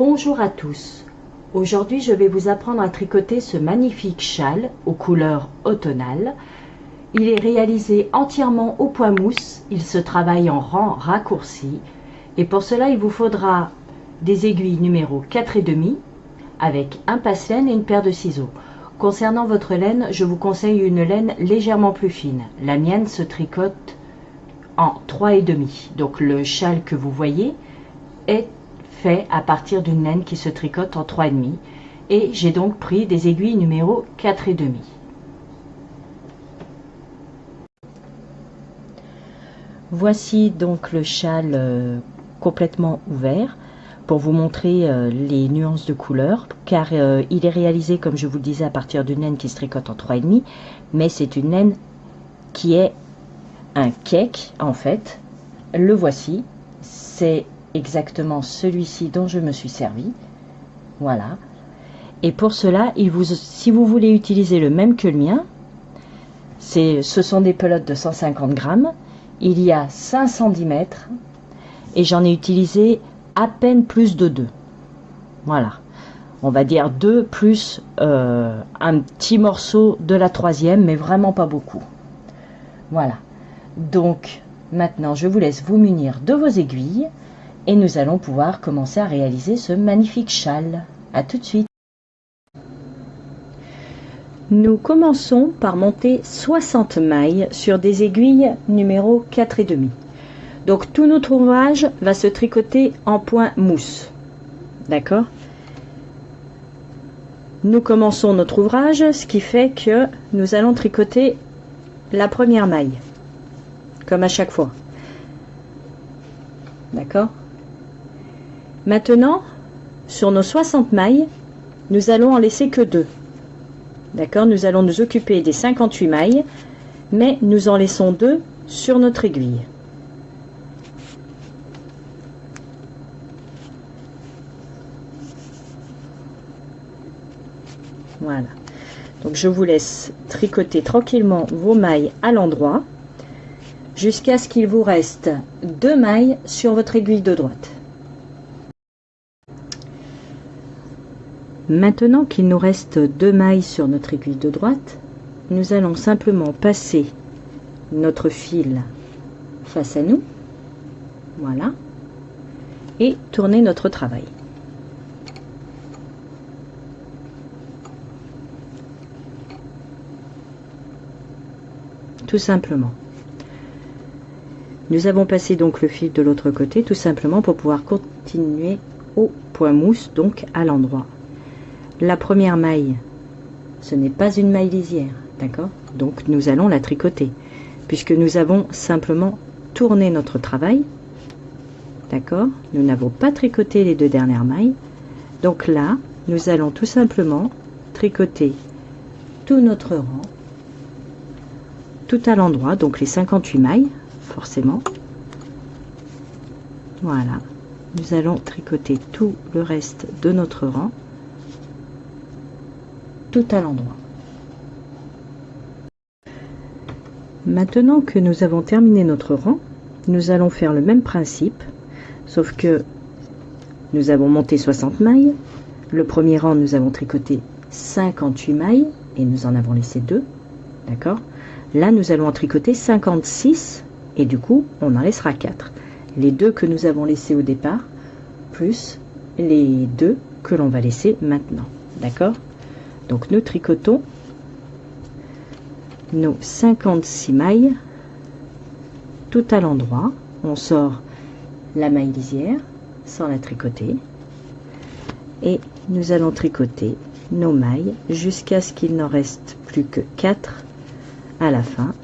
Bonjour à tous. Aujourd'hui, je vais vous apprendre à tricoter ce magnifique châle aux couleurs automnales. Il est réalisé entièrement au point mousse. Il se travaille en rang raccourci. Et pour cela, il vous faudra des aiguilles numéro 4,5 avec un passe-laine et une paire de ciseaux. Concernant votre laine, je vous conseille une laine légèrement plus fine. La mienne se tricote en 3,5. Donc le châle que vous voyez est fait à partir d'une laine qui se tricote en 3,5 et j'ai donc pris des aiguilles numéro 4,5. Voici donc le châle complètement ouvert pour vous montrer les nuances de couleurs, car il est réalisé, comme je vous le disais, à partir d'une laine qui se tricote en 3,5, mais c'est une laine qui est un cake en fait. Le voici, c'est exactement celui-ci dont je me suis servi. Voilà. Et pour cela, si vous voulez utiliser le même que le mien, ce sont des pelotes de 150 grammes. Il y a 5 cm et j'en ai utilisé à peine plus de 2. Voilà. On va dire 2 plus un petit morceau de la 3e, mais vraiment pas beaucoup. Voilà. Donc, maintenant, je vous laisse vous munir de vos aiguilles et nous allons pouvoir commencer à réaliser ce magnifique châle. À tout de suite. Nous commençons par monter 60 mailles sur des aiguilles numéro 4,5. Donc, tout notre ouvrage va se tricoter en point mousse. D'accord ? Nous commençons notre ouvrage, ce qui fait que nous allons tricoter la première maille. Comme à chaque fois. D'accord ? Maintenant, sur nos 60 mailles, nous allons en laisser que 2. D'accord ? Nous allons nous occuper des 58 mailles, mais nous en laissons 2 sur notre aiguille. Voilà. Donc je vous laisse tricoter tranquillement vos mailles à l'endroit jusqu'à ce qu'il vous reste 2 mailles sur votre aiguille de droite. Maintenant qu'il nous reste 2 mailles sur notre aiguille de droite, nous allons simplement passer notre fil face à nous, voilà, et tourner notre travail. Tout simplement. Nous avons passé donc le fil de l'autre côté, tout simplement pour pouvoir continuer au point mousse, donc à l'endroit. La première maille, ce n'est pas une maille lisière, d'accord? Donc nous allons la tricoter, puisque nous avons simplement tourné notre travail, d'accord? Nous n'avons pas tricoté les 2 dernières mailles. Donc là, nous allons tout simplement tricoter tout notre rang, tout à l'endroit, donc les 58 mailles, forcément. Voilà, nous allons tricoter tout le reste de notre rang, tout à l'endroit. Maintenant que nous avons terminé notre rang, nous allons faire le même principe, sauf que nous avons monté 60 mailles. Le premier rang, nous avons tricoté 58 mailles et nous en avons laissé 2, d'accord? Là, nous allons en tricoter 56 et du coup, on en laissera 4. Les 2 que nous avons laissés au départ, plus les 2 que l'on va laisser maintenant, d'accord? Donc, nous tricotons nos 56 mailles tout à l'endroit. On sort la maille lisière sans la tricoter et nous allons tricoter nos mailles jusqu'à ce qu'il n'en reste plus que 4 à la fin,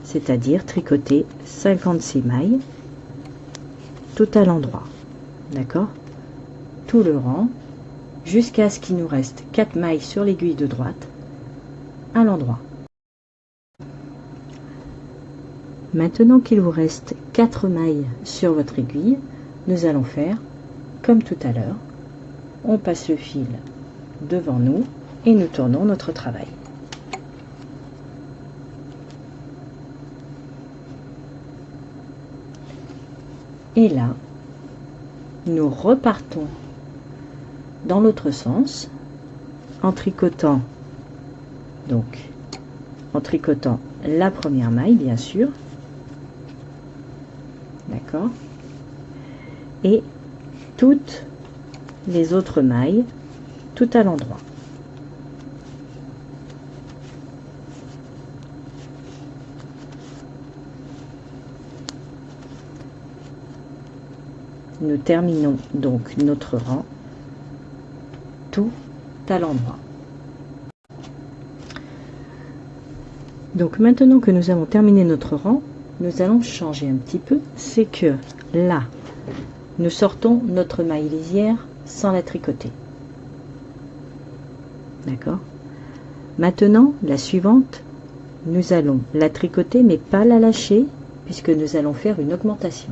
c'est-à-dire tricoter 56 mailles tout à l'endroit, d'accord, tout le rang jusqu'à ce qu'il nous reste 4 mailles sur l'aiguille de droite à l'endroit. Maintenant qu'il vous reste 4 mailles sur votre aiguille, nous allons faire comme tout à l'heure. On passe le fil devant nous et nous tournons notre travail. Et là, nous repartons dans l'autre sens en tricotant, donc en tricotant la première maille bien sûr, d'accord, et toutes les autres mailles tout à l'endroit. Nous terminons donc notre rang tout à l'endroit. Donc maintenant que nous avons terminé notre rang, nous allons changer un petit peu. C'est que là, nous sortons notre maille lisière sans la tricoter. D'accord? Maintenant, la suivante, nous allons la tricoter mais pas la lâcher puisque nous allons faire une augmentation.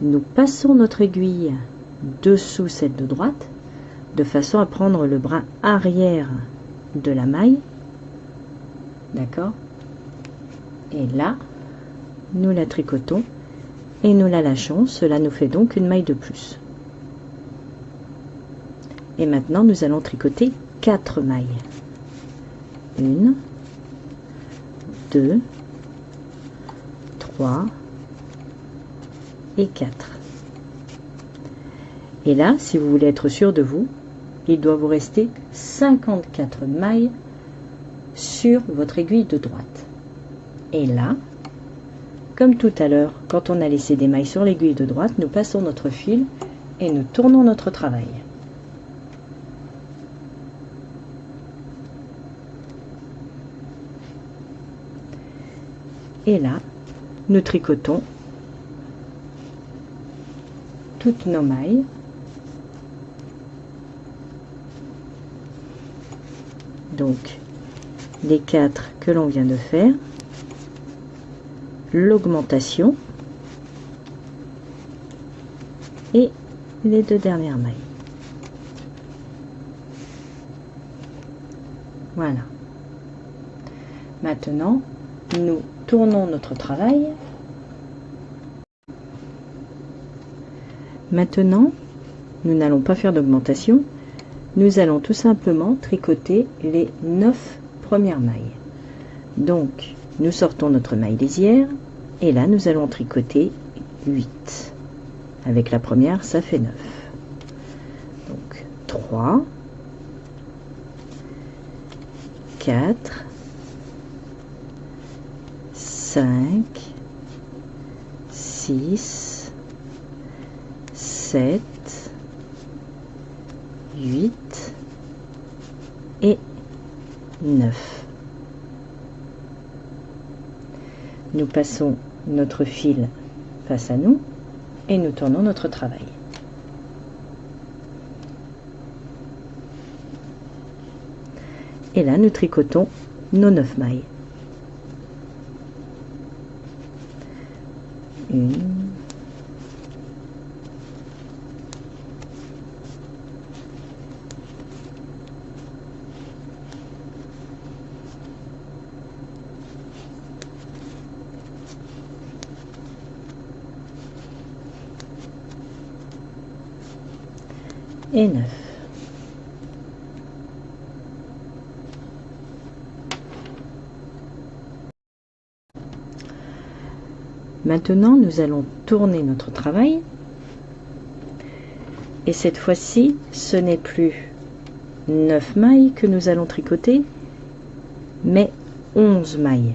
Nous passons notre aiguille dessous celle de droite de façon à prendre le brin arrière de la maille, d'accord, et là nous la tricotons et nous la lâchons. Cela nous fait donc une maille de plus. Et maintenant nous allons tricoter 4 mailles, 1, 2, 3 et 4. Et là, si vous voulez être sûr de vous, il doit vous rester 54 mailles sur votre aiguille de droite. Et là, comme tout à l'heure, quand on a laissé des mailles sur l'aiguille de droite, nous passons notre fil et nous tournons notre travail. Et là, nous tricotons toutes nos mailles donc les 4 que l'on vient de faire, l'augmentation et les 2 dernières mailles. Voilà. Maintenant, nous tournons notre travail. Maintenant, nous n'allons pas faire d'augmentation, nous allons tout simplement tricoter les 9 premières mailles. Donc, nous sortons notre maille lisière et là, nous allons tricoter 8. Avec la première, ça fait 9. Donc, 3, 4, 5, 6, 7, 8 et 9. Nous passons notre fil face à nous et nous tournons notre travail. Et là, nous tricotons nos 9 mailles. 1, et 9. Maintenant, nous allons tourner notre travail. Et cette fois-ci, ce n'est plus 9 mailles que nous allons tricoter, mais 11 mailles.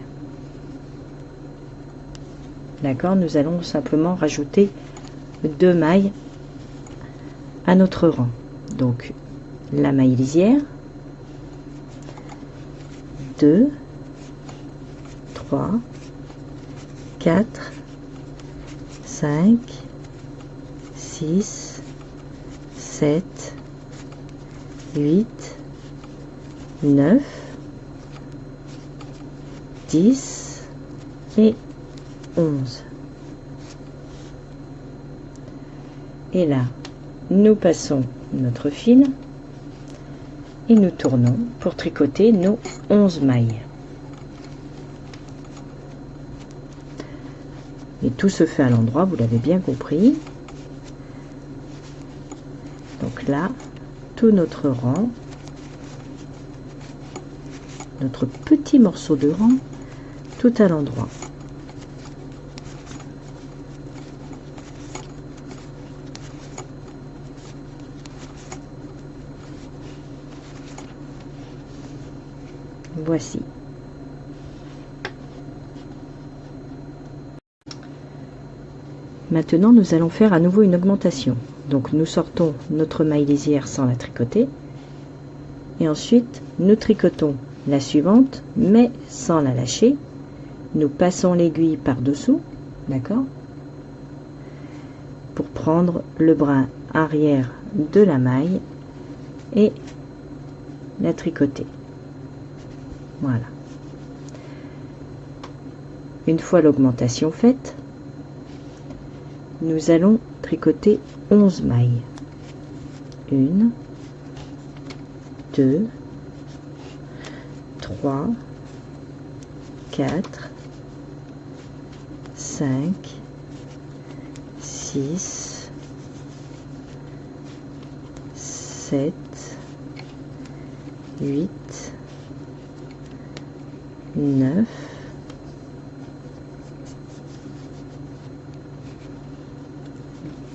D'accord, nous allons simplement rajouter 2 mailles à notre rang. Donc, la maille lisière, 2, 3, 4, 5, 6, 7, 8, 9, 10 et 11. Et là, nous passons notre fil et nous tournons pour tricoter nos 11 mailles. Et tout se fait à l'endroit, vous l'avez bien compris. Donc là, tout notre rang, notre petit morceau de rang, tout à l'endroit. Voici. Maintenant, nous allons faire à nouveau une augmentation. Donc, nous sortons notre maille lisière sans la tricoter. Et ensuite, nous tricotons la suivante, mais sans la lâcher. Nous passons l'aiguille par-dessous, d'accord, pour prendre le brin arrière de la maille et la tricoter. Voilà. Une fois l'augmentation faite, nous allons tricoter 11 mailles. 1, 2, 3, 4, 5, 6, 7, 8, 9,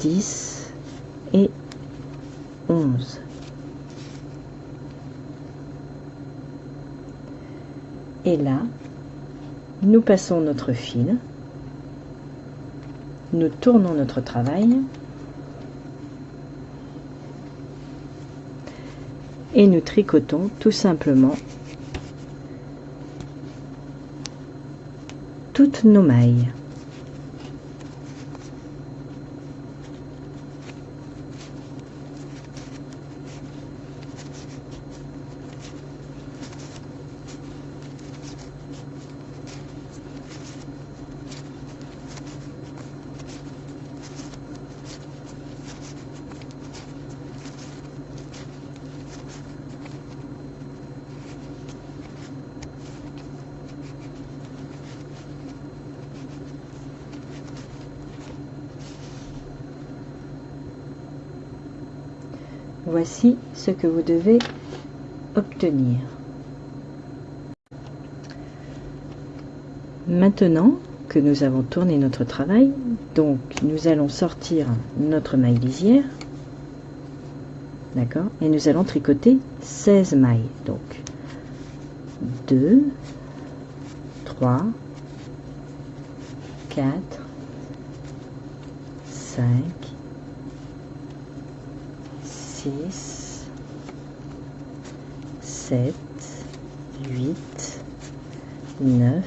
10 et 11. Et là, nous passons notre fil, nous tournons notre travail et nous tricotons tout simplement toutes nos mailles. Voici ce que vous devez obtenir. Maintenant que nous avons tourné notre travail, donc nous allons sortir notre maille lisière, d'accord, et nous allons tricoter 16 mailles. Donc 2, 3, 4, 5, 6, 7, 8, 9,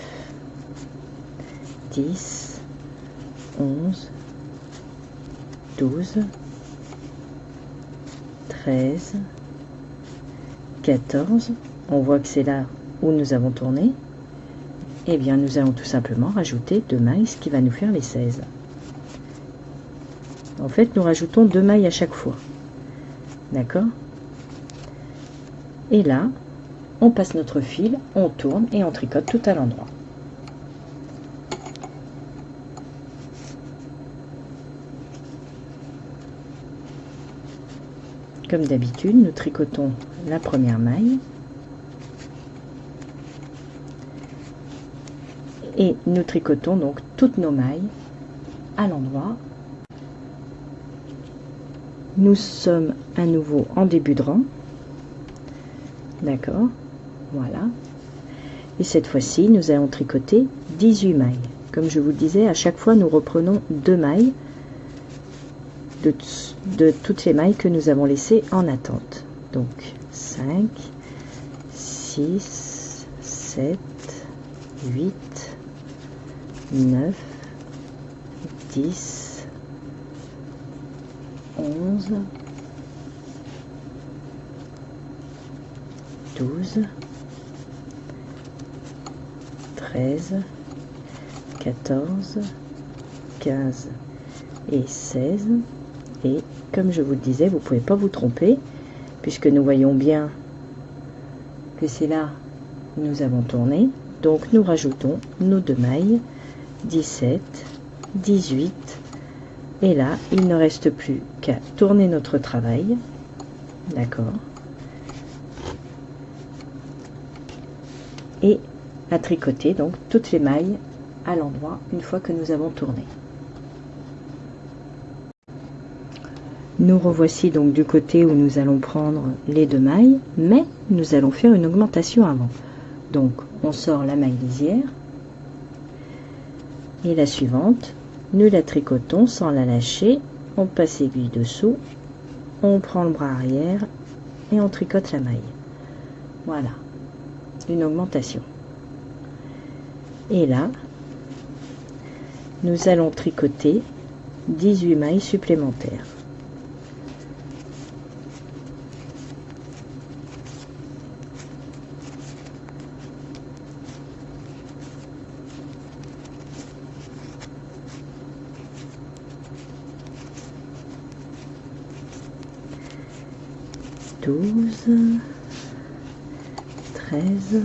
10, 11, 12, 13, 14. On voit que c'est là où nous avons tourné. Et bien, nous allons tout simplement rajouter 2 mailles, ce qui va nous faire les 16. En fait, nous rajoutons 2 mailles à chaque fois. D'accord? Et là, on passe notre fil, on tourne et on tricote tout à l'endroit. Comme d'habitude, nous tricotons la première maille et nous tricotons donc toutes nos mailles à l'endroit. Nous sommes à nouveau en début de rang, d'accord, voilà, et cette fois-ci nous allons tricoter 18 mailles. Comme je vous le disais, à chaque fois nous reprenons 2 mailles de toutes les mailles que nous avons laissées en attente. Donc 5, 6, 7, 8, 9, 10, 11, 12, 13, 14, 15 et 16. Et comme je vous le disais, vous ne pouvez pas vous tromper, puisque nous voyons bien que c'est là où nous avons tourné. Donc nous rajoutons nos 2 mailles, 17, 18, et là il ne reste plus qu'à tourner notre travail, d'accord, et à tricoter donc toutes les mailles à l'endroit une fois que nous avons tourné. Nous revoici donc du côté où nous allons prendre les 2 mailles, mais nous allons faire une augmentation avant. Donc on sort la maille lisière et la suivante, nous la tricotons sans la lâcher, on passe l'aiguille dessous, on prend le bras arrière et on tricote la maille. Voilà, une augmentation. Et là, nous allons tricoter 18 mailles supplémentaires. Douze, 13,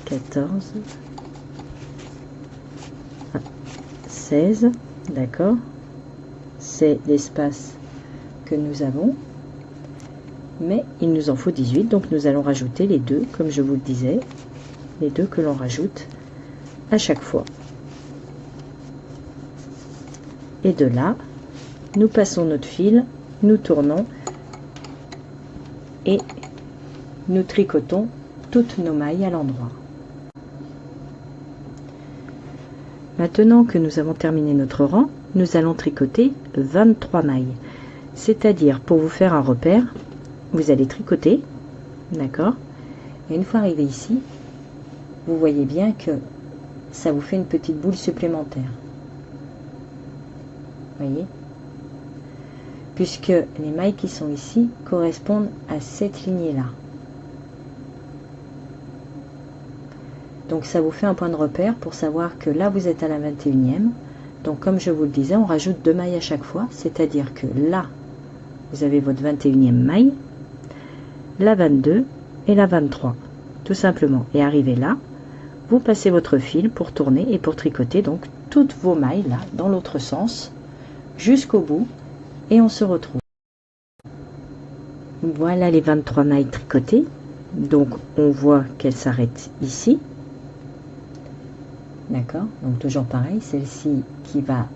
14, 16, d'accord, c'est l'espace que nous avons, mais il nous en faut 18, donc nous allons rajouter les 2, comme je vous le disais, les 2 que l'on rajoute à chaque fois. Et de là, nous passons notre fil, nous tournons, et nous tricotons toutes nos mailles à l'endroit. Maintenant que nous avons terminé notre rang, nous allons tricoter 23 mailles. C'est-à-dire, pour vous faire un repère, vous allez tricoter, d'accord, et une fois arrivé ici, vous voyez bien que ça vous fait une petite boule supplémentaire. Voyez, puisque les mailles qui sont ici correspondent à cette lignée-là. Donc ça vous fait un point de repère pour savoir que là vous êtes à la 21e. Donc comme je vous le disais, on rajoute 2 mailles à chaque fois, c'est-à-dire que là vous avez votre 21e maille, la 22 et la 23, tout simplement. Et arrivé là, vous passez votre fil pour tourner et pour tricoter donc toutes vos mailles là dans l'autre sens jusqu'au bout. Et on se retrouve. Voilà les 23 mailles tricotées. Donc on voit qu'elles s'arrêtent ici. D'accord, donc toujours pareil, celle-ci qui va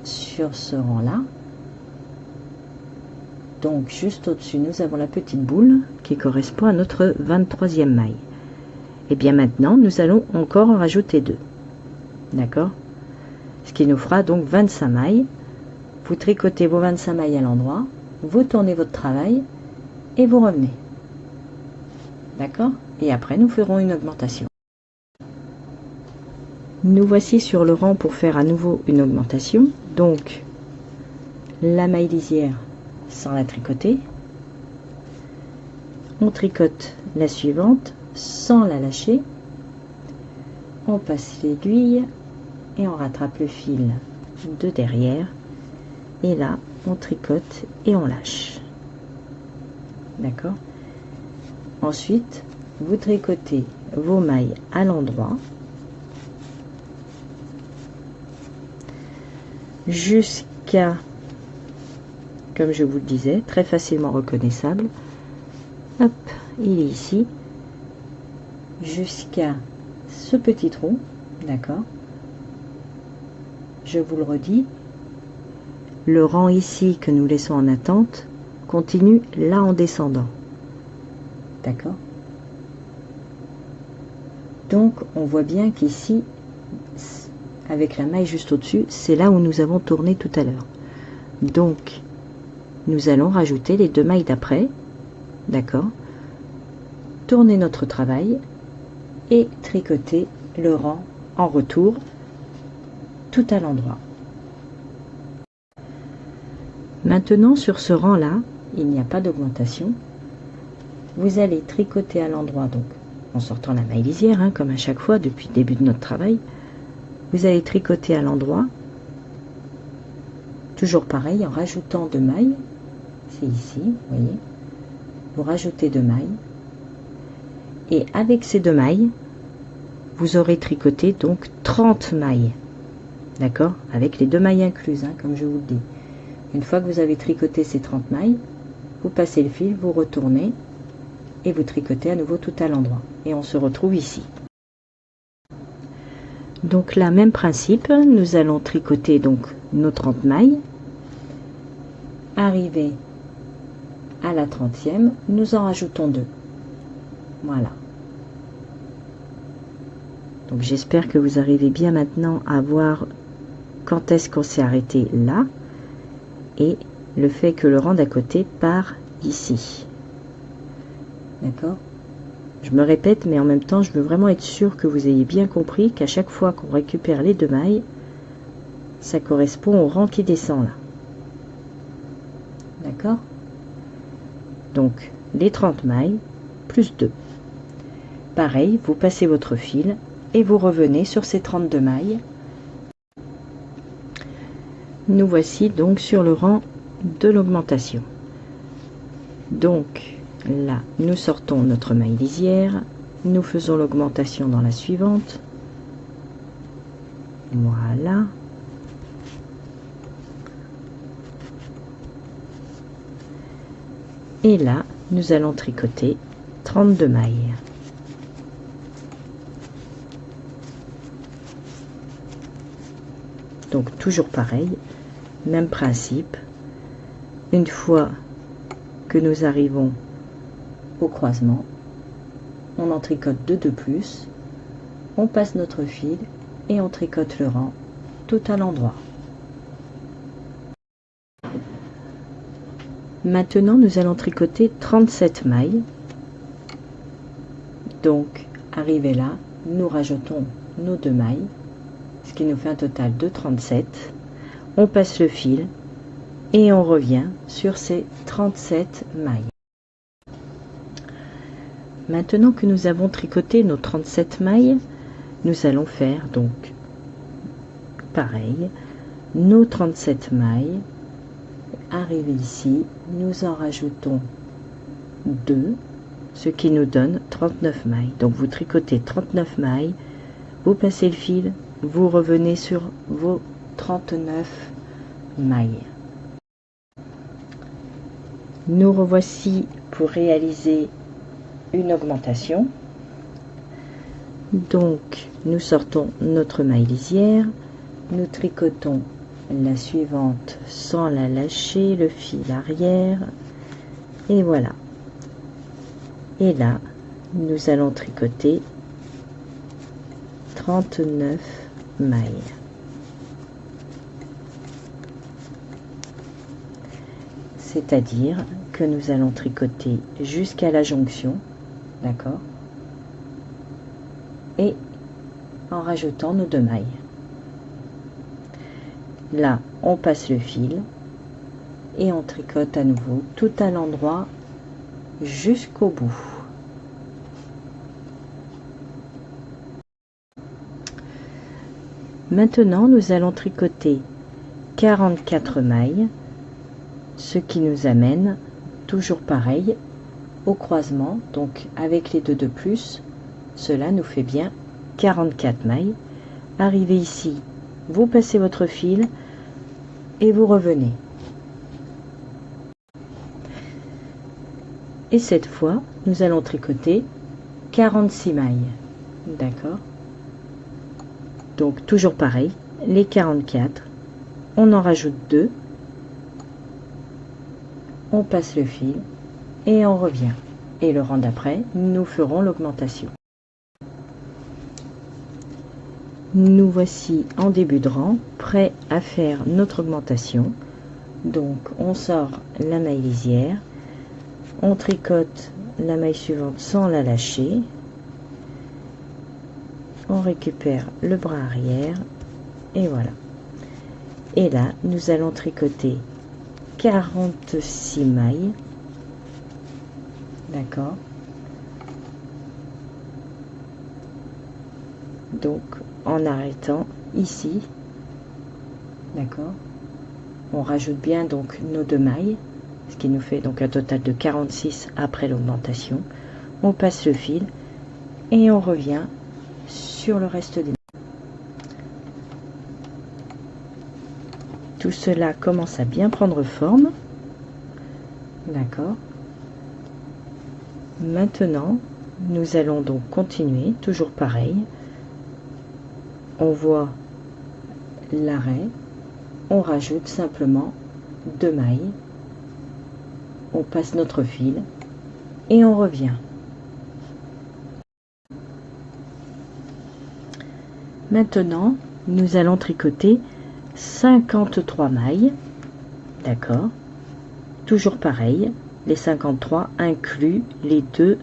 sur ce rang-là. Donc juste au-dessus, nous avons la petite boule qui correspond à notre 23e maille. Et bien maintenant, nous allons encore en rajouter 2. D'accord, ce qui nous fera donc 25 mailles. Vous tricotez vos 25 mailles à l'endroit, vous tournez votre travail et vous revenez. D'accord? Et après, nous ferons une augmentation. Nous voici sur le rang pour faire à nouveau une augmentation. Donc, la maille lisière sans la tricoter. On tricote la suivante sans la lâcher. On passe l'aiguille et on rattrape le fil de derrière. Et là, on tricote et on lâche. D'accord? Ensuite, vous tricotez vos mailles à l'endroit jusqu'à, comme je vous le disais, très facilement reconnaissable. Hop, il est ici. Jusqu'à ce petit trou. D'accord? Je vous le redis. Le rang ici que nous laissons en attente continue là en descendant. D'accord? Donc on voit bien qu'ici, avec la maille juste au-dessus, c'est là où nous avons tourné tout à l'heure. Donc nous allons rajouter les 2 mailles d'après. D'accord? Tourner notre travail et tricoter le rang en retour tout à l'endroit. Maintenant, sur ce rang-là, il n'y a pas d'augmentation. Vous allez tricoter à l'endroit, donc en sortant la maille lisière, hein, comme à chaque fois depuis le début de notre travail. Vous allez tricoter à l'endroit, toujours pareil, en rajoutant 2 mailles. C'est ici, vous voyez. Vous rajoutez 2 mailles. Et avec ces 2 mailles, vous aurez tricoté donc 30 mailles. D'accord? Avec les 2 mailles incluses, hein, comme je vous le dis. Une fois que vous avez tricoté ces 30 mailles, vous passez le fil, vous retournez et vous tricotez à nouveau tout à l'endroit. Et on se retrouve ici. Donc là, même principe, nous allons tricoter donc nos 30 mailles. Arrivé à la 30e, nous en rajoutons 2. Voilà. Donc j'espère que vous arrivez bien maintenant à voir quand est-ce qu'on s'est arrêté là et le fait que le rang d'à côté part ici. D'accord? Je me répète, mais en même temps, je veux vraiment être sûr que vous ayez bien compris qu'à chaque fois qu'on récupère les 2 mailles, ça correspond au rang qui descend là. D'accord? Donc, les 30 mailles plus 2. Pareil, vous passez votre fil et vous revenez sur ces 32 mailles. Nous voici donc sur le rang de l'augmentation. Donc, là, nous sortons notre maille lisière, nous faisons l'augmentation dans la suivante. Voilà. Et là, nous allons tricoter 32 mailles. Donc, toujours pareil, même principe. Une fois que nous arrivons au croisement, on en tricote 2 de plus, on passe notre fil et on tricote le rang tout à l'endroit. Maintenant, nous allons tricoter 37 mailles. Donc, arrivé là, nous rajoutons nos 2 mailles, ce qui nous fait un total de 37. On passe le fil et on revient sur ces 37 mailles. Maintenant que nous avons tricoté nos 37 mailles, nous allons faire donc pareil, nos 37 mailles. Arrivé ici, nous en rajoutons 2, ce qui nous donne 39 mailles. Donc vous tricotez 39 mailles, vous passez le fil, vous revenez sur vos 39 mailles. Nous revoici pour réaliser une augmentation. Donc nous sortons notre maille lisière, nous tricotons la suivante sans la lâcher, le fil arrière, et voilà. Et là, nous allons tricoter 39 mailles. C'est-à-dire que nous allons tricoter jusqu'à la jonction, d'accord, et en rajoutant nos 2 mailles. Là, on passe le fil et on tricote à nouveau tout à l'endroit jusqu'au bout. Maintenant, nous allons tricoter 44 mailles, ce qui nous amène, toujours pareil, au croisement. Donc, avec les 2 de plus, cela nous fait bien 44 mailles. Arrivé ici, vous passez votre fil et vous revenez. Et cette fois, nous allons tricoter 46 mailles. D'accord? Donc, toujours pareil, les 44, on en rajoute 2, on passe le fil et on revient. Et le rang d'après, nous ferons l'augmentation. Nous voici en début de rang, prêts à faire notre augmentation. Donc on sort la maille lisière, on tricote la maille suivante sans la lâcher, on récupère le bras arrière et voilà. Et là nous allons tricoter 46 mailles, d'accord. Donc en arrêtant ici, d'accord, on rajoute bien donc nos 2 mailles, ce qui nous fait donc un total de 46 après l'augmentation. On passe le fil et on revient sur le reste des mailles. Tout cela commence à bien prendre forme. D'accord. Maintenant, nous allons donc continuer, toujours pareil. On voit l'arrêt, on rajoute simplement 2 mailles, on passe notre fil et on revient. Maintenant, nous allons tricoter 53 mailles, d'accord, toujours pareil, les 53 incluent les 2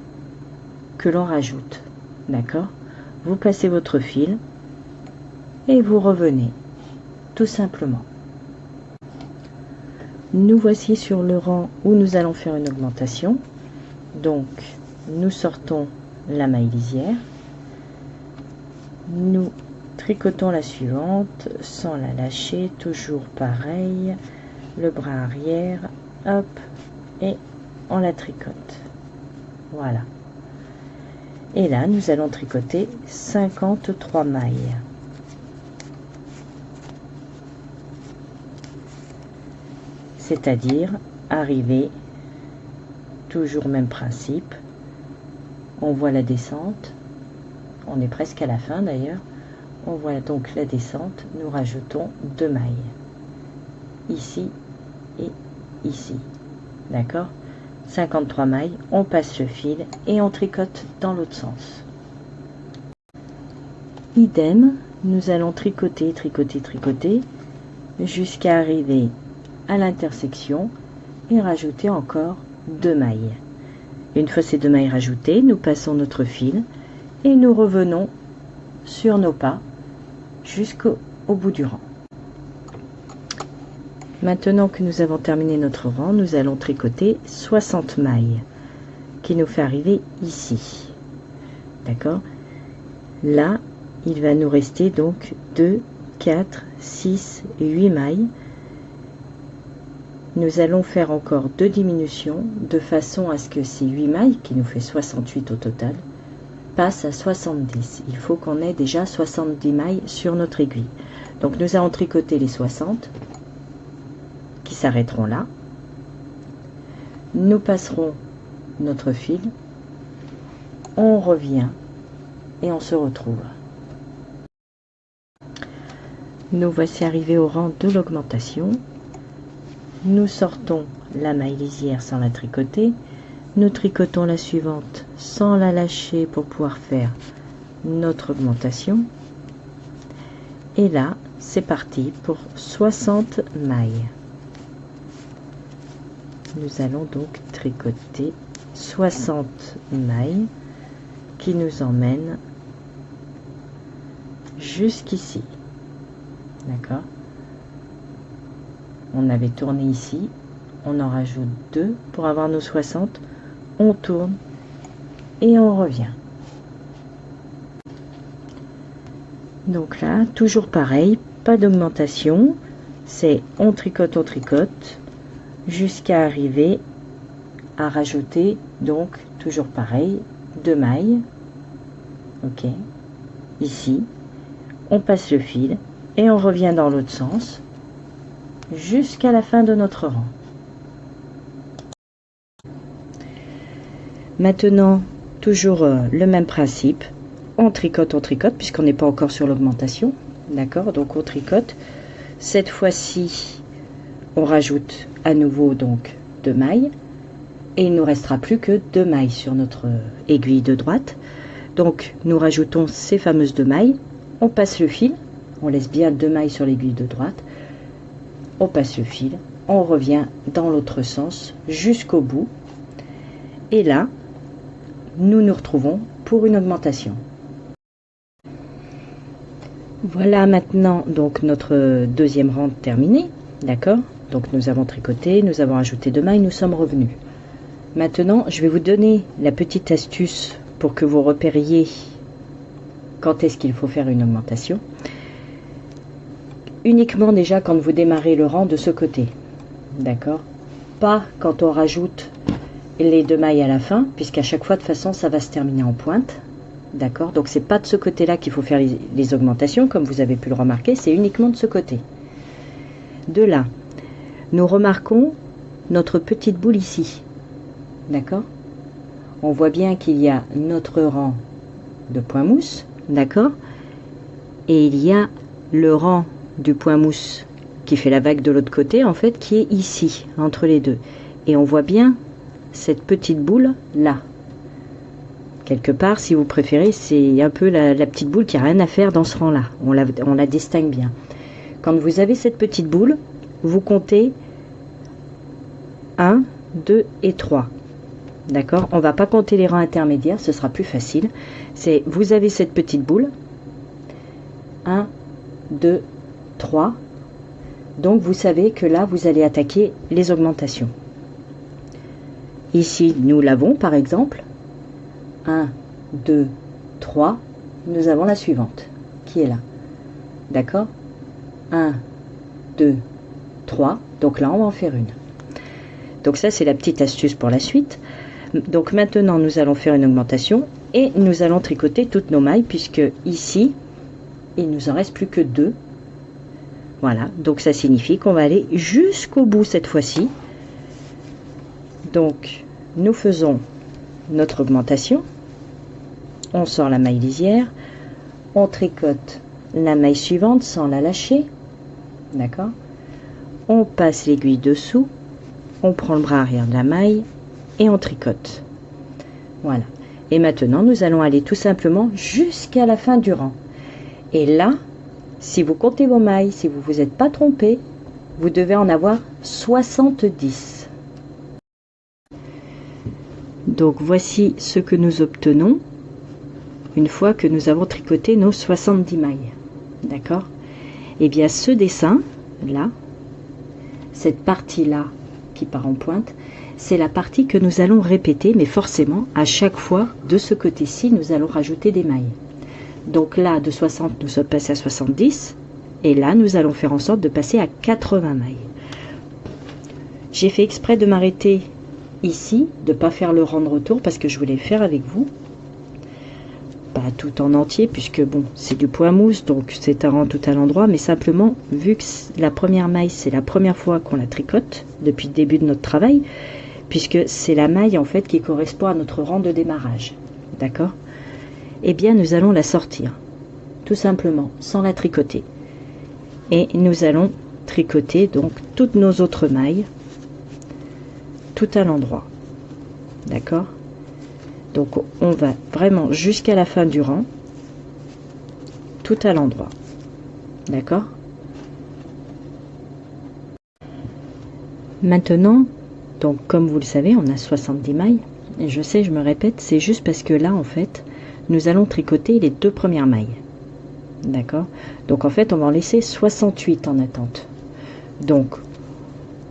que l'on rajoute, d'accord. Vous passez votre fil et vous revenez, tout simplement. Nous voici sur le rang où nous allons faire une augmentation, donc nous sortons la maille lisière, nous tricotons la suivante sans la lâcher, toujours pareil, le bras arrière, hop, et on la tricote, voilà. Et là nous allons tricoter 53 mailles. C'est-à-dire arriver, toujours même principe, on voit la descente, on est presque à la fin d'ailleurs, on voit donc la descente, nous rajoutons 2 mailles, ici et ici, d'accord, 53 mailles, on passe le fil et on tricote dans l'autre sens. Idem, nous allons tricoter, tricoter, tricoter, jusqu'à arriver à l'intersection et rajouter encore 2 mailles. Une fois ces 2 mailles rajoutées, nous passons notre fil et nous revenons sur nos pas jusqu'au bout du rang. Maintenant que nous avons terminé notre rang, nous allons tricoter 60 mailles qui nous fait arriver ici, d'accord. Là il va nous rester donc 2, 4, 6, 8 mailles. Nous allons faire encore 2 diminutions de façon à ce que ces 8 mailles, qui nous fait 68 au total, passent à 70. Il faut qu'on ait déjà 70 mailles sur notre aiguille. Donc nous allons tricoter les 60 qui s'arrêteront là. Nous passerons notre fil, on revient et on se retrouve. Nous voici arrivés au rang de l'augmentation. Nous sortons la maille lisière sans la tricoter, nous tricotons la suivante sans la lâcher pour pouvoir faire notre augmentation, et là c'est parti pour 60 mailles. Nous allons donc tricoter 60 mailles qui nous emmènent jusqu'ici, d'accord. On avait tourné ici, on en rajoute 2 pour avoir nos 60, on tourne et on revient. Donc là, toujours pareil, pas d'augmentation, c'est on tricote jusqu'à arriver à rajouter, donc toujours pareil, 2 mailles, ok, ici, on passe le fil et on revient dans l'autre sens jusqu'à la fin de notre rang. Maintenant, toujours le même principe, on tricote puisqu'on n'est pas encore sur l'augmentation, d'accord, donc on tricote. Cette fois-ci on rajoute à nouveau donc 2 mailles et il ne nous restera plus que 2 mailles sur notre aiguille de droite. Donc nous rajoutons ces fameuses 2 mailles, on passe le fil, on laisse bien 2 mailles sur l'aiguille de droite, on passe le fil, on revient dans l'autre sens jusqu'au bout et là nous nous retrouvons pour une augmentation. Voilà maintenant donc notre deuxième rang terminé, d'accord. Donc nous avons tricoté, nous avons ajouté 2 mailles, nous sommes revenus. Maintenant je vais vous donner la petite astuce pour que vous repériez quand est-ce qu'il faut faire une augmentation. Uniquement déjà quand vous démarrez le rang de ce côté, d'accord, pas quand on rajoute les 2 mailles à la fin, puisqu'à chaque fois de toute façon ça va se terminer en pointe, d'accord. Donc c'est pas de ce côté là qu'il faut faire les augmentations, comme vous avez pu le remarquer, c'est uniquement de ce côté. De là nous remarquons notre petite boule ici. D'accord? On voit bien qu'il y a notre rang de point mousse, d'accord? Et il y a le rang du point mousse qui fait la vague de l'autre côté, en fait, qui est ici, entre les deux. Et on voit bien cette petite boule là. Quelque part, si vous préférez, c'est un peu la petite boule qui n'a rien à faire dans ce rang-là. On la distingue bien. Quand vous avez cette petite boule, vous comptez 1, 2 et 3. D'accord? On ne va pas compter les rangs intermédiaires, ce sera plus facile. C'est, vous avez cette petite boule. 1, 2, 3. Donc vous savez que là, vous allez attaquer les augmentations. Ici, nous l'avons par exemple. 1, 2, 3. Nous avons la suivante qui est là. D'accord? 1, 2, 3. Donc là, on va en faire une. Donc ça, c'est la petite astuce pour la suite. Donc maintenant, nous allons faire une augmentation et nous allons tricoter toutes nos mailles puisque ici, il nous en reste plus que 2. Voilà, donc ça signifie qu'on va aller jusqu'au bout cette fois-ci. Donc, nous faisons notre augmentation. On sort la maille lisière. On tricote la maille suivante sans la lâcher. D'accord? On passe l'aiguille dessous. On prend le bras arrière de la maille et on tricote. Voilà. Et maintenant, nous allons aller tout simplement jusqu'à la fin du rang. Et là, si vous comptez vos mailles, si vous ne vous êtes pas trompé, vous devez en avoir 70. Donc voici ce que nous obtenons une fois que nous avons tricoté nos 70 mailles. D'accord? Et bien ce dessin, là, cette partie-là qui part en pointe, c'est la partie que nous allons répéter, mais forcément, à chaque fois, de ce côté-ci, nous allons rajouter des mailles. Donc là, de 60, nous sommes passés à 70. Et là, nous allons faire en sorte de passer à 80 mailles. J'ai fait exprès de m'arrêter ici, de ne pas faire le rang de retour, parce que je voulais le faire avec vous. Pas tout en entier, puisque bon, c'est du point mousse, donc c'est un rang tout à l'endroit. Mais simplement, vu que la première maille, c'est la première fois qu'on la tricote, depuis le début de notre travail, puisque c'est la maille, en fait, qui correspond à notre rang de démarrage. D'accord ? Eh bien, nous allons la sortir, tout simplement, sans la tricoter. Et nous allons tricoter donc toutes nos autres mailles, tout à l'endroit. D'accord? Donc, on va vraiment jusqu'à la fin du rang, tout à l'endroit. D'accord? Maintenant, donc, comme vous le savez, on a 70 mailles. Et je sais, je me répète, c'est juste parce que là, en fait, nous allons tricoter les 2 premières mailles. D'accord? Donc en fait, on va en laisser 68 en attente. Donc,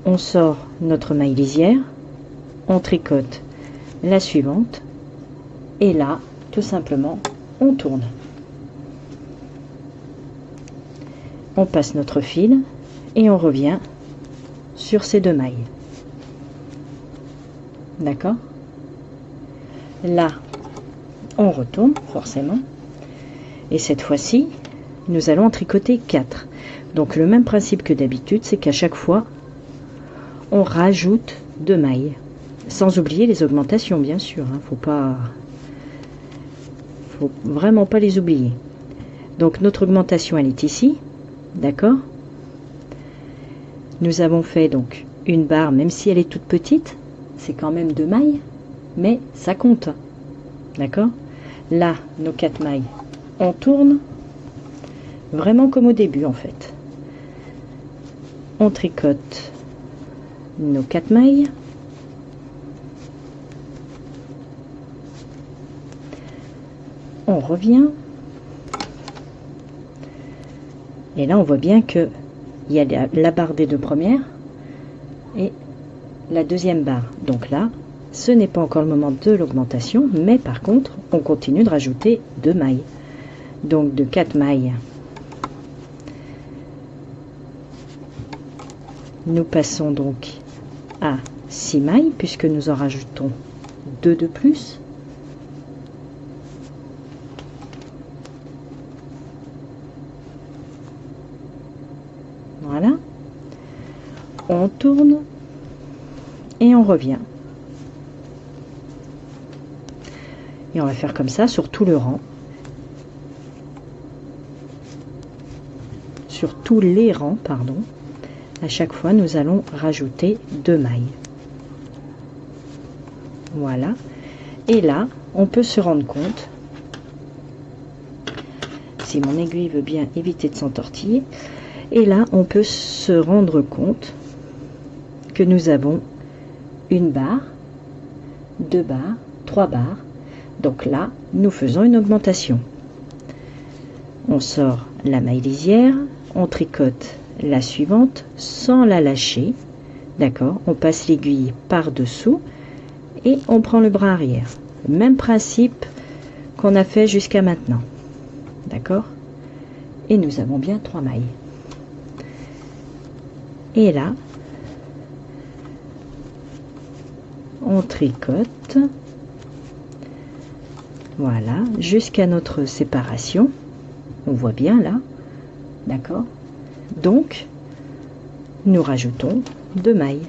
on sort notre maille lisière, on tricote la suivante, et là, tout simplement, on tourne. On passe notre fil, et on revient sur ces 2 mailles. D'accord? Là, on retourne forcément et cette fois-ci nous allons en tricoter 4. Donc le même principe que d'habitude, c'est qu'à chaque fois on rajoute 2 mailles, sans oublier les augmentations bien sûr, hein. Faut vraiment pas les oublier. Donc notre augmentation elle est ici, d'accord? Nous avons fait donc une barre, même si elle est toute petite, c'est quand même 2 mailles, mais ça compte. D'accord? Là, nos 4 mailles, on tourne vraiment comme au début en fait. On tricote nos 4 mailles. On revient. Et là, on voit bien que il y a la barre des 2 premières et la deuxième barre. Donc là, ce n'est pas encore le moment de l'augmentation, mais par contre, on continue de rajouter 2 mailles. Donc de 4 mailles, nous passons donc à 6 mailles, puisque nous en rajoutons 2 de plus. Voilà. On tourne. et on revient. Et on va faire comme ça sur tout le rang. Sur tous les rangs, pardon. À chaque fois, nous allons rajouter 2 mailles. Voilà. Et là, on peut se rendre compte, si mon aiguille veut bien éviter de s'entortiller, et là, on peut se rendre compte que nous avons une barre, 2 barres, 3 barres. Donc là, nous faisons une augmentation. On sort la maille lisière, on tricote la suivante sans la lâcher. D'accord? On passe l'aiguille par-dessous et on prend le bras arrière. Le même principe qu'on a fait jusqu'à maintenant. D'accord? Et nous avons bien 3 mailles. Et là, on tricote. Voilà, jusqu'à notre séparation. On voit bien là. D'accord? Donc, nous rajoutons 2 mailles.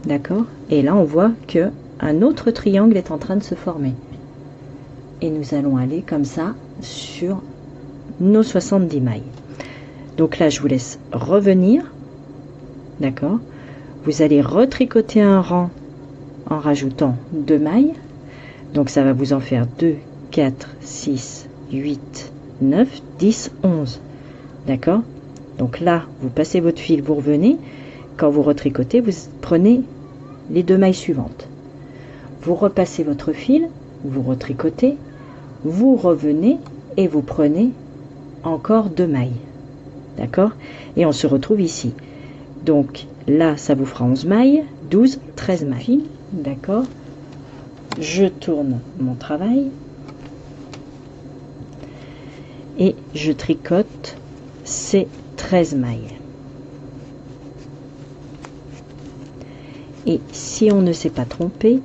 D'accord? Et là, on voit que un autre triangle est en train de se former. Et nous allons aller comme ça sur nos 70 mailles. Donc là, je vous laisse revenir. D'accord? Vous allez retricoter un rang en rajoutant 2 mailles. Donc ça va vous en faire 2, 4, 6, 8, 9, 10, 11. D'accord? Donc là, vous passez votre fil, vous revenez. Quand vous retricotez, vous prenez les 2 mailles suivantes. Vous repassez votre fil, vous retricotez, vous revenez et vous prenez encore 2 mailles. D'accord? Et on se retrouve ici. Donc là, ça vous fera 11 mailles, 12, 13 mailles. D'accord? Je tourne mon travail et je tricote ces 13 mailles. Et si on ne s'est pas trompé,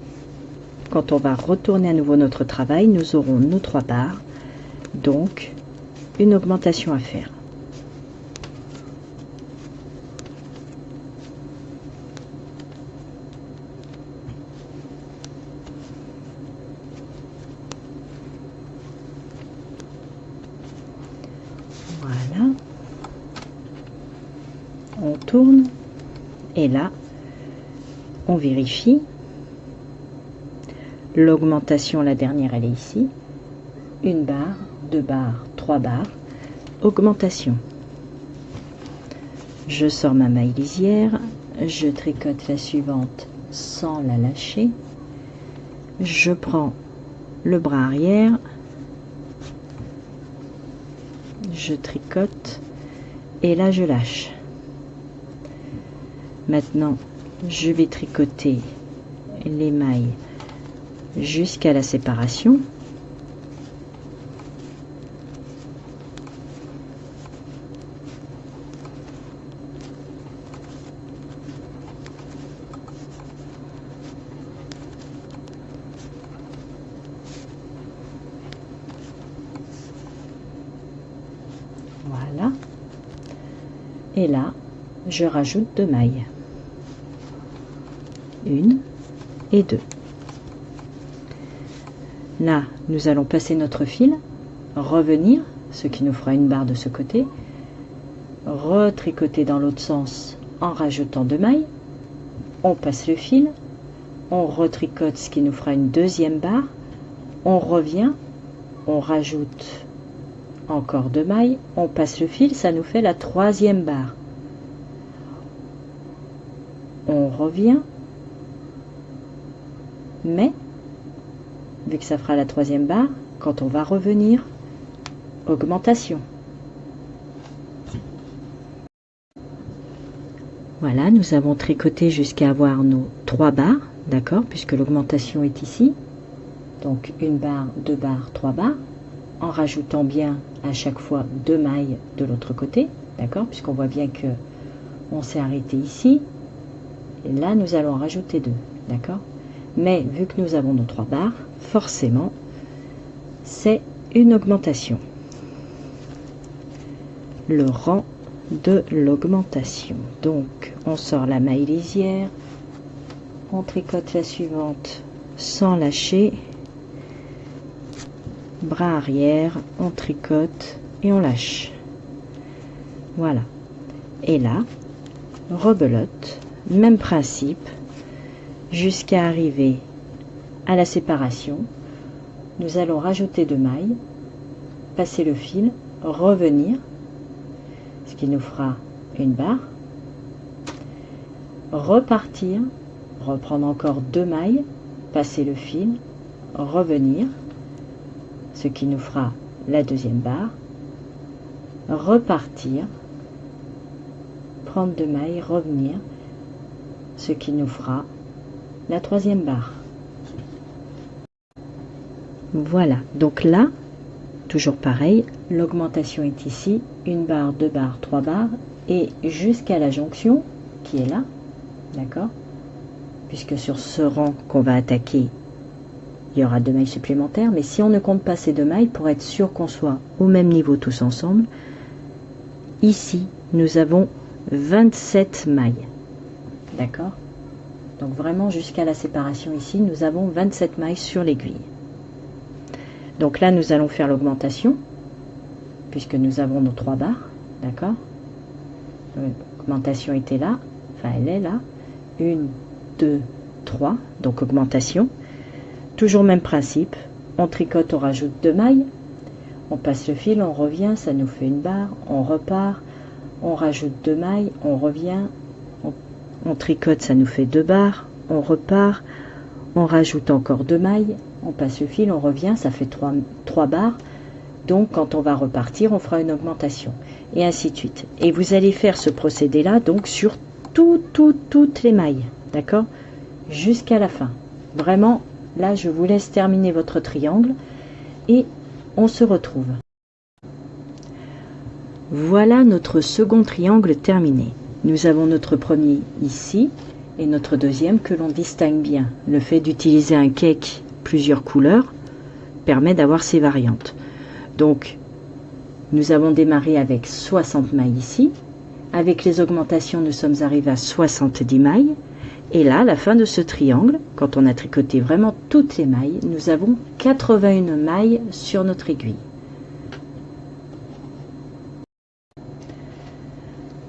quand on va retourner à nouveau notre travail, nous aurons nos 3 barres, donc une augmentation à faire. Voilà. On tourne et là, on vérifie. L'augmentation, la dernière, elle est ici. 1 barre, 2 barres, 3 barres. Augmentation. Je sors ma maille lisière, je tricote la suivante sans la lâcher. Je prends le bras arrière, je tricote et là je lâche. Maintenant, je vais tricoter les mailles jusqu'à la séparation. Voilà. Et là, je rajoute 2 mailles. 1 et 2. Là, nous allons passer notre fil, revenir, ce qui nous fera une barre de ce côté, retricoter dans l'autre sens en rajoutant 2 mailles, on passe le fil, on retricote, ce qui nous fera une deuxième barre, on revient, on rajoute encore 2 mailles, on passe le fil, ça nous fait la 3e barre. On revient, mais vu que ça fera la 3e barre, quand on va revenir, augmentation. Voilà, nous avons tricoté jusqu'à avoir nos 3 barres, d'accord, puisque l'augmentation est ici. Donc 1 barre, 2 barres, 3 barres, en rajoutant bien à chaque fois 2 mailles de l'autre côté, d'accord, puisqu'on voit bien que on s'est arrêté ici. Et là, nous allons en rajouter 2, d'accord. Mais vu que nous avons nos 3 barres, forcément, c'est une augmentation. Le rang de l'augmentation. Donc on sort la maille lisière, on tricote la suivante sans lâcher, bras arrière, on tricote et on lâche. Voilà. Et là, rebelote, même principe, jusqu'à arriver à la séparation. Nous allons rajouter 2 mailles, passer le fil, revenir, ce qui nous fera une barre, repartir, reprendre encore 2 mailles, passer le fil, revenir, ce qui nous fera la deuxième barre, repartir, prendre 2 mailles, revenir, ce qui nous fera la troisième barre. Voilà, donc là, toujours pareil, l'augmentation est ici, 1 barre, 2 barres, 3 barres, et jusqu'à la jonction qui est là, d'accord, puisque sur ce rang qu'on va attaquer, il y aura 2 mailles supplémentaires, mais si on ne compte pas ces 2 mailles, pour être sûr qu'on soit au même niveau tous ensemble, ici, nous avons 27 mailles, d'accord, donc vraiment jusqu'à la séparation ici, nous avons 27 mailles sur l'aiguille. Donc là, nous allons faire l'augmentation, puisque nous avons nos 3 barres, d'accord. L'augmentation était là, enfin elle est là, 1, 2, 3, donc augmentation. Toujours même principe, on tricote, on rajoute 2 mailles, on passe le fil, on revient, ça nous fait une barre, on repart, on rajoute 2 mailles, on revient, on tricote, ça nous fait 2 barres, on repart, on rajoute encore 2 mailles, on passe le fil, on revient, ça fait 3 barres. Donc quand on va repartir, on fera une augmentation. Et ainsi de suite. Et vous allez faire ce procédé-là donc sur toutes les mailles. D'accord? Jusqu'à la fin. Vraiment, là, je vous laisse terminer votre triangle. Et on se retrouve. Voilà notre second triangle terminé. Nous avons notre premier ici. Et notre deuxième que l'on distingue bien. Le fait d'utiliser un cake plusieurs couleurs permet d'avoir ces variantes. Donc nous avons démarré avec 60 mailles ici, avec les augmentations nous sommes arrivés à 70 mailles, et là à la fin de ce triangle, quand on a tricoté vraiment toutes les mailles, nous avons 81 mailles sur notre aiguille.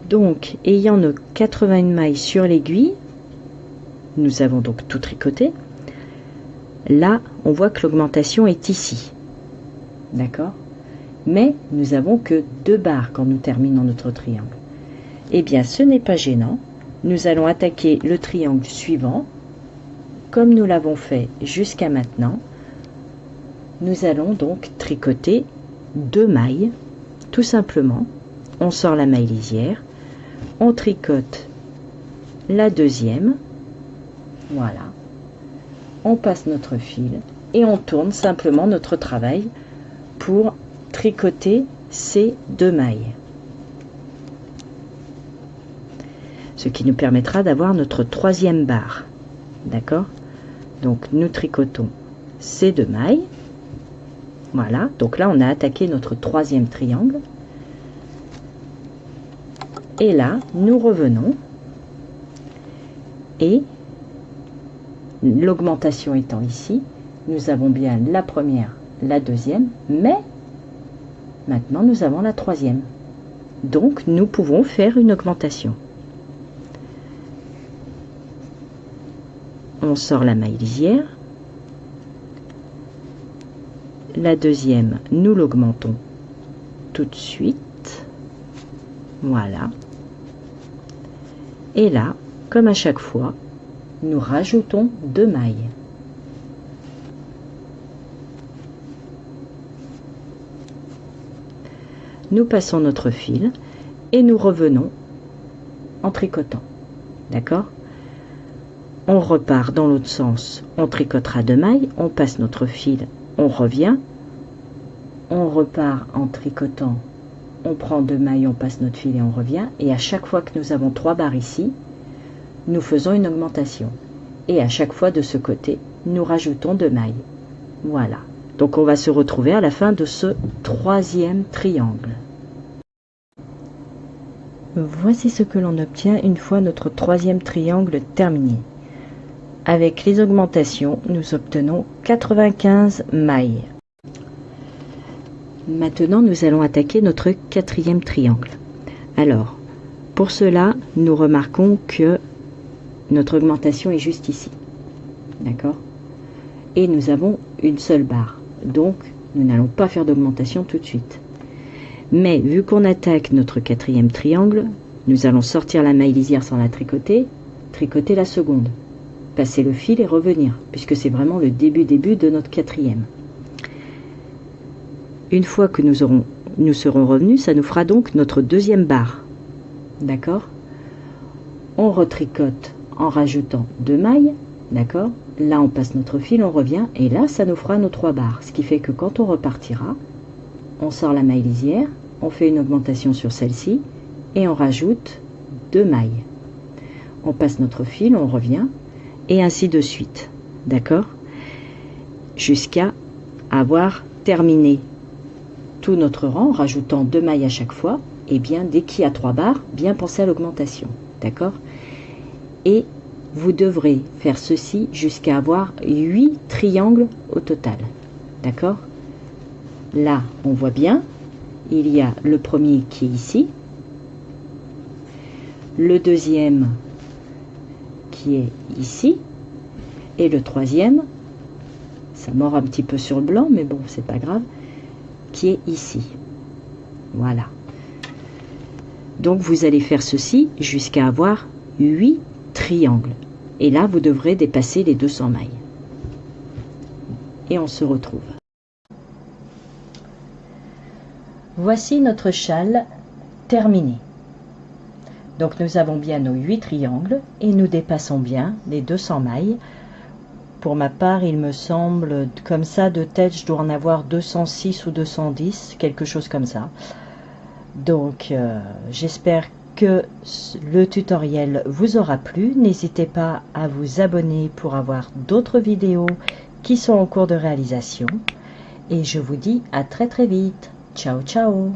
Donc ayant nos 81 mailles sur l'aiguille, nous avons donc tout tricoté. Là, on voit que l'augmentation est ici. D'accord? Mais nous avons que 2 barres quand nous terminons notre triangle. Eh bien, ce n'est pas gênant. Nous allons attaquer le triangle suivant. Comme nous l'avons fait jusqu'à maintenant, nous allons donc tricoter 2 mailles. Tout simplement, on sort la maille lisière, on tricote la deuxième. Voilà. On passe notre fil et on tourne simplement notre travail pour tricoter ces 2 mailles. Ce qui nous permettra d'avoir notre troisième barre. D'accord? Donc nous tricotons ces 2 mailles. Voilà. Donc là on a attaqué notre troisième triangle. Et là nous revenons et l'augmentation étant ici, nous avons bien la première, la deuxième, mais maintenant nous avons la troisième. Donc nous pouvons faire une augmentation. On sort la maille lisière. La deuxième, nous l'augmentons tout de suite. Voilà. Et là, comme à chaque fois, nous rajoutons 2 mailles. Nous passons notre fil et nous revenons en tricotant. D'accord? On repart dans l'autre sens, on tricotera 2 mailles, on passe notre fil, on revient, on repart en tricotant, on prend 2 mailles, on passe notre fil et on revient. Et à chaque fois que nous avons 3 barres ici, nous faisons une augmentation. Et à chaque fois de ce côté, nous rajoutons 2 mailles. Voilà. Donc on va se retrouver à la fin de ce troisième triangle. Voici ce que l'on obtient une fois notre troisième triangle terminé. Avec les augmentations, nous obtenons 95 mailles. Maintenant, nous allons attaquer notre quatrième triangle. Alors, pour cela, nous remarquons que notre augmentation est juste ici. D'accord? Et nous avons une seule barre. Donc, nous n'allons pas faire d'augmentation tout de suite. Mais vu qu'on attaque notre quatrième triangle, nous allons sortir la maille lisière sans la tricoter, tricoter la seconde, passer le fil et revenir, puisque c'est vraiment le début de notre quatrième. Une fois que nous serons revenus, ça nous fera donc notre deuxième barre. D'accord? On retricote en rajoutant 2 mailles. D'accord? Là, on passe notre fil, on revient, et là, ça nous fera nos 3 barres. Ce qui fait que quand on repartira, on sort la maille lisière, on fait une augmentation sur celle-ci, et on rajoute 2 mailles. On passe notre fil, on revient, et ainsi de suite. D'accord? Jusqu'à avoir terminé tout notre rang, en rajoutant 2 mailles à chaque fois, et bien, dès qu'il y a 3 barres, bien penser à l'augmentation. D'accord? Et vous devrez faire ceci jusqu'à avoir 8 triangles au total. D'accord? Là, on voit bien, il y a le premier qui est ici, le deuxième qui est ici, et le troisième, ça mord un petit peu sur le blanc, mais bon, c'est pas grave, qui est ici. Voilà. Donc, vous allez faire ceci jusqu'à avoir 8 triangles. Et là, vous devrez dépasser les 200 mailles. Et on se retrouve. Voici notre châle terminé. Donc, nous avons bien nos 8 triangles et nous dépassons bien les 200 mailles. Pour ma part, il me semble, comme ça, de tête, je dois en avoir 206 ou 210, quelque chose comme ça. Donc, j'espère que le tutoriel vous aura plu. N'hésitez pas à vous abonner pour avoir d'autres vidéos qui sont en cours de réalisation. Et je vous dis à très très vite. Ciao, ciao!